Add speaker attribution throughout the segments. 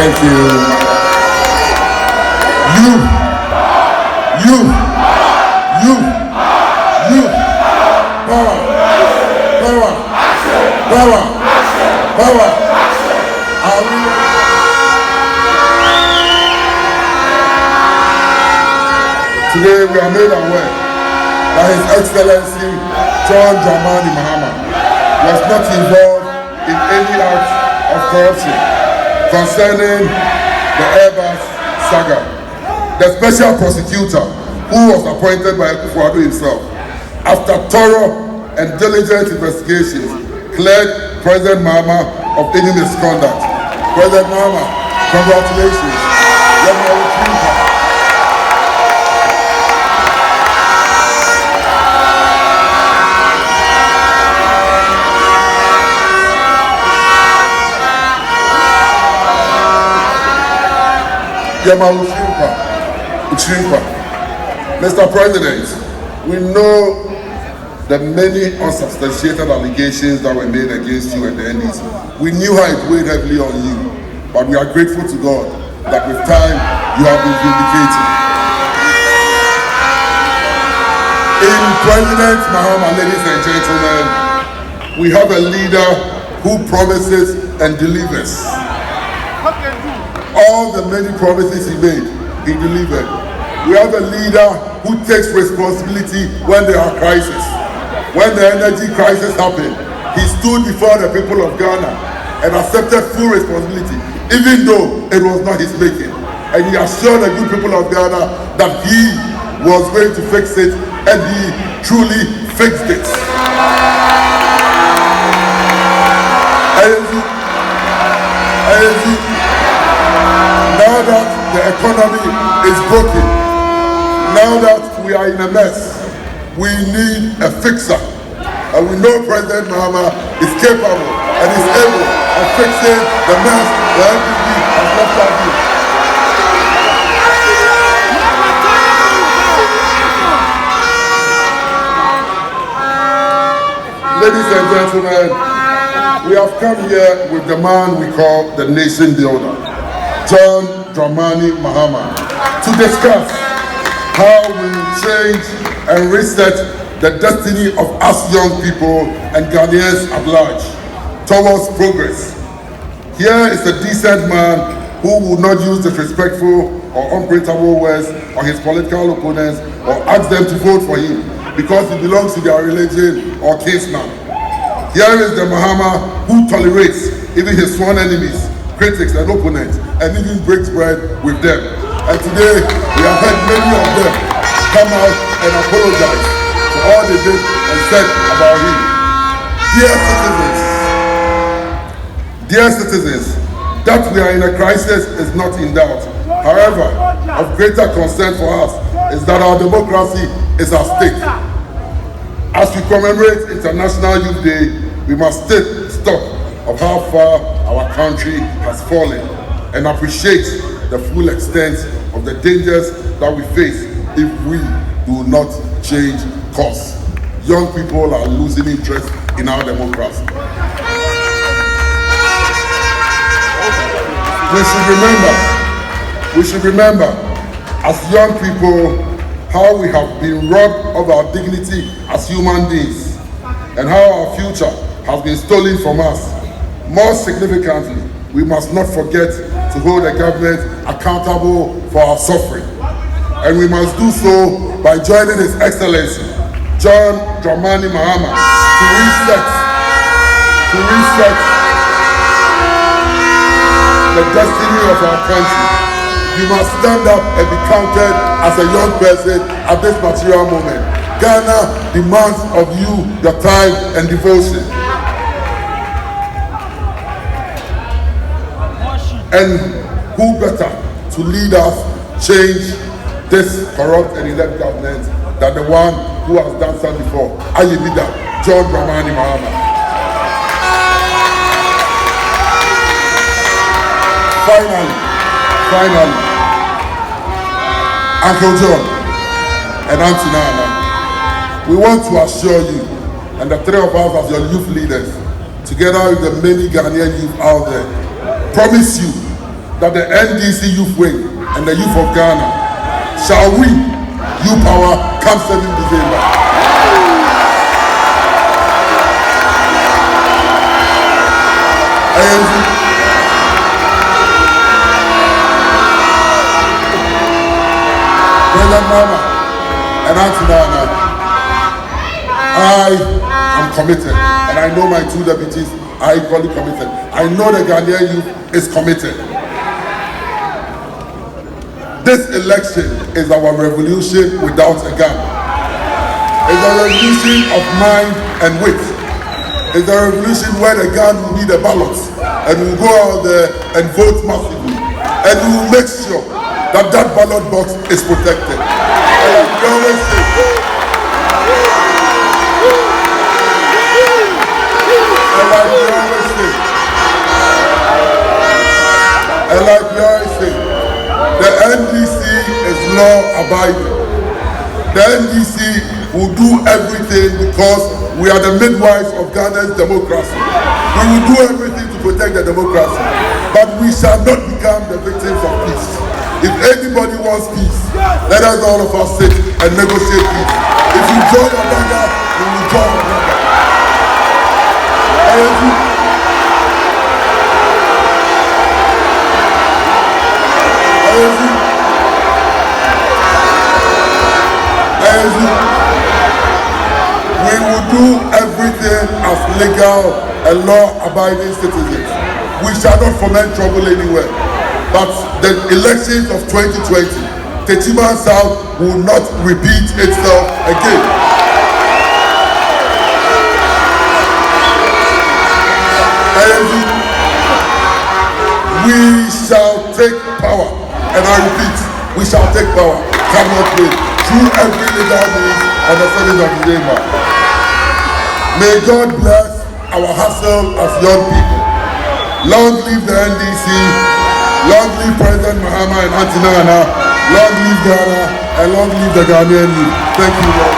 Speaker 1: Thank you. You. Power. Today we are made aware that His Excellency John Mahama was not involved in any act of corruption concerning the Airbus saga. The special prosecutor, who was appointed by Akufo-Addo himself, after thorough and diligent investigations, cleared President Mahama of any misconduct. President Mahama, congratulations. Mr. President, we know the many unsubstantiated allegations that were made against you and the NDC. We knew how it weighed heavily on you, but we are grateful to God that with time you have been vindicated. In President Mahama, ladies and gentlemen, we have a leader who promises and delivers. All the many promises he made, he delivered. We have a leader who takes responsibility when there are crises. When the energy crisis happened, he stood before the people of Ghana and accepted full responsibility, even though it was not his making. And he assured the good people of Ghana that he was going to fix it, and he truly fixed it. Now that the economy is broken, now that we are in a mess, we need a fixer. And we know President Mahama is capable and is able of fixing the mess the NPP has left out here. Ladies and gentlemen, we have come here with the man we call the nation builder, John Mahama, to discuss how we change and reset the destiny of us young people and Ghanaians at large towards progress. Here is a decent man who will not use disrespectful or unprintable words on his political opponents or ask them to vote for him because he belongs to their religion or kinsman. Here is the Mahama who tolerates even his sworn enemies, critics and opponents, and even breaks bread with them. And today, we have heard many of them come out and apologize for all they did and said about him. Dear citizens, that we are in a crisis is not in doubt. However, of greater concern for us is that our democracy is at stake. As we commemorate International Youth Day, we must take stock of how far our country has fallen and appreciate the full extent of the dangers that we face if we do not change course. Young people are losing interest in our democracy. We should remember as young people how we have been robbed of our dignity as human beings and how our future has been stolen from us. More significantly, we must not forget to hold the government accountable for our suffering. And we must do so by joining His Excellency, John Mahama, to reset the destiny of our country. You must stand up and be counted as a young person at this material moment. Ghana demands of you your time and devotion. And who better to lead us change this corrupt and elect government than the one who has done so before, our leader, John Mahama. Finally, Uncle John and Auntie Nana, we want to assure you, and the three of us as your youth leaders, together with the many Ghanaian youth out there, promise you that the NDC Youth Wing and the youth of Ghana shall win U-Power come 7th December. President Mahama and Antinana, I am committed, and I know my two deputies are equally committed. I know the Ghanaian youth is committed. This election is our revolution without a gun. It's a revolution of mind and wit. It's a revolution where the gun will be the ballot, and we'll go out there and vote massively, and we will make sure that that ballot box is protected. And like we always say, the NDC is law abiding. The NDC will do everything because we are the midwives of Ghana's democracy. We will do everything to protect the democracy, but we shall not become the victims of peace. If anybody wants peace, let us all of us sit and negotiate peace. If you join a brother, we will join a brother. We will do everything as legal and law-abiding citizens. We shall not foment trouble anywhere. But the elections of 2020, Techiman South will not repeat itself again. We shall take power, and I repeat, we shall take power, cannot wait, through every legal means on the 7th of December. May God bless our hustle as young people. Long live the NDC, long live President Mahama and Antinana, long live Ghana, and long live the Ghanaian youth. Thank you, Lord.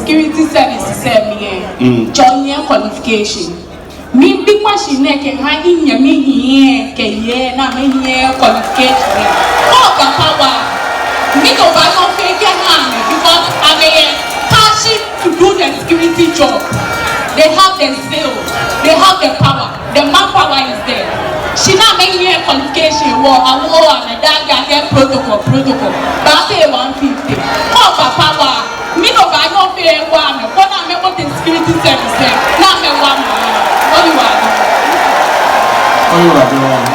Speaker 2: Security services said me join qualification. Me big machine can hide in your me here, can ye na me here qualification. Oh, power. Me go back on fake hand because I'm passion to do the security job. They have the skill, they have the power, the manpower is there. She not make me a qualification war and that guy protocol. But I say 150. Oh, power. Me no buy no pay one. What I'm able to security service. Now me one. What you are doing?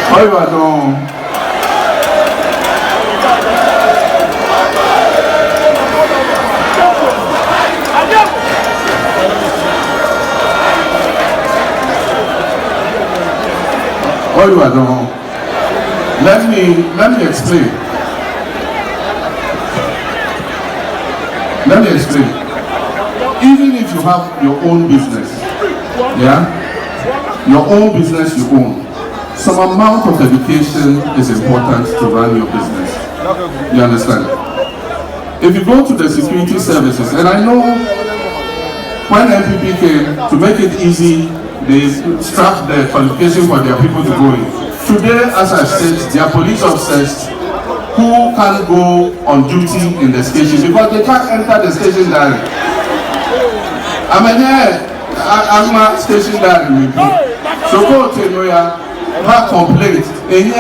Speaker 3: What you are doing? What you are doing? Let me explain. Let me explain. Even if you have your own business, your own business you own, some amount of education is important to run your business. You understand? If you go to the security services, and I know when NPP came to make it easy, they strapped the qualification for their people to go in. Today, as I said, there are police officers who can't go on duty in the station because they can't enter the station direct. I'm a station direct. So go to Noya, have complaints. And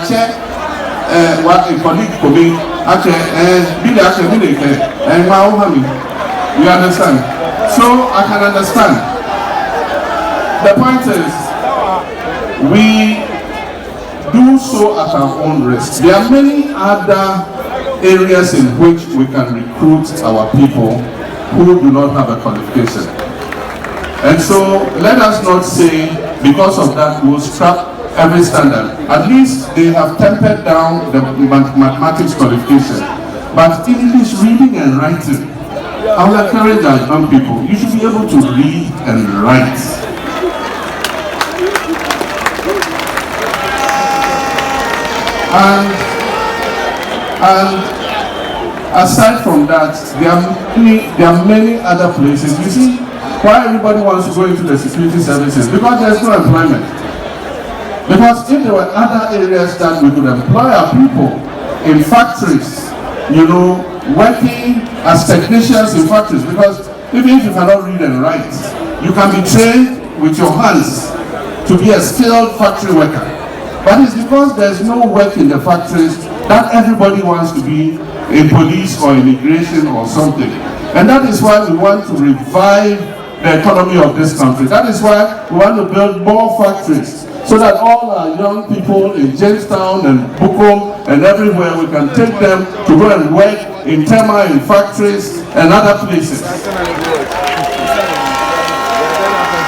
Speaker 3: check what a colleague for me. You understand? So I can understand. the point is, we do so at our own risk. There are many other areas in which we can recruit our people who do not have a qualification. And so let us not say, because of that, we'll scrap every standard. At least they have tempered down the mathematics qualification. But English reading and writing, I will encourage our young people, you should be able to read and write. And aside from that, there are many other places. You see, why everybody wants to go into the security services? Because there's no employment. Because if there were other areas that we could employ our people in factories, you know, working as technicians in factories, because even if you cannot read and write, you can be trained with your hands to be a skilled factory worker. But it's because there's no work in the factories that everybody wants to be a police or immigration or something. And that is why we want to revive the economy of this country. That is why we want to build more factories, so that all our young people in Jamestown and Bukom and everywhere, we can take them to go and work in Tema, in factories and other places.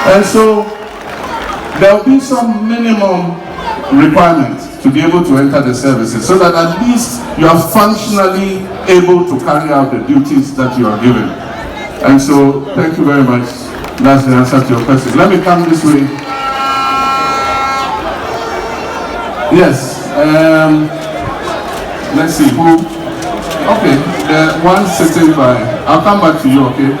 Speaker 3: And so there will be some minimum requirements to be able to enter the services, so that at least you are functionally able to carry out the duties that you are given. And so thank you very much. That's the answer to your question. Let me come this way. Yes, let's see who. Okay, the one sitting by. I'll come back to you, okay?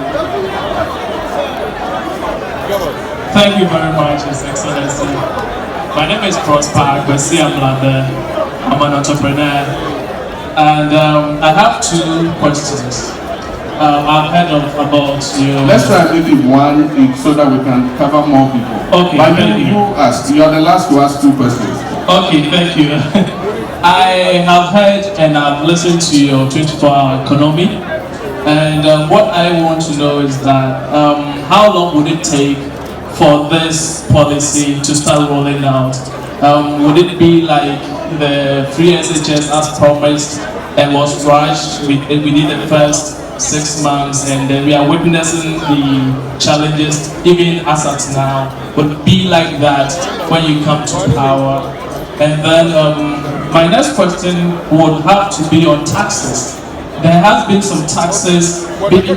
Speaker 4: Thank you very much, His Excellency. My name is Prez MAHAMA. I'm an entrepreneur, and I have two questions. I've heard about you.
Speaker 3: Let's try and make it one each so that we can cover more people.
Speaker 4: Okay,
Speaker 3: but you ask. You are the last to ask two questions.
Speaker 4: Okay, thank you. I have heard and I've listened to your 24-hour economy, and what I want to know is that how long would it take for this policy to start rolling out? Would it be like the free SHS as promised and was rushed within the first 6 months, and then we are witnessing the challenges even as at now? Would it be like that when you come to power? And then my next question would have to be on taxes. There has been some taxes being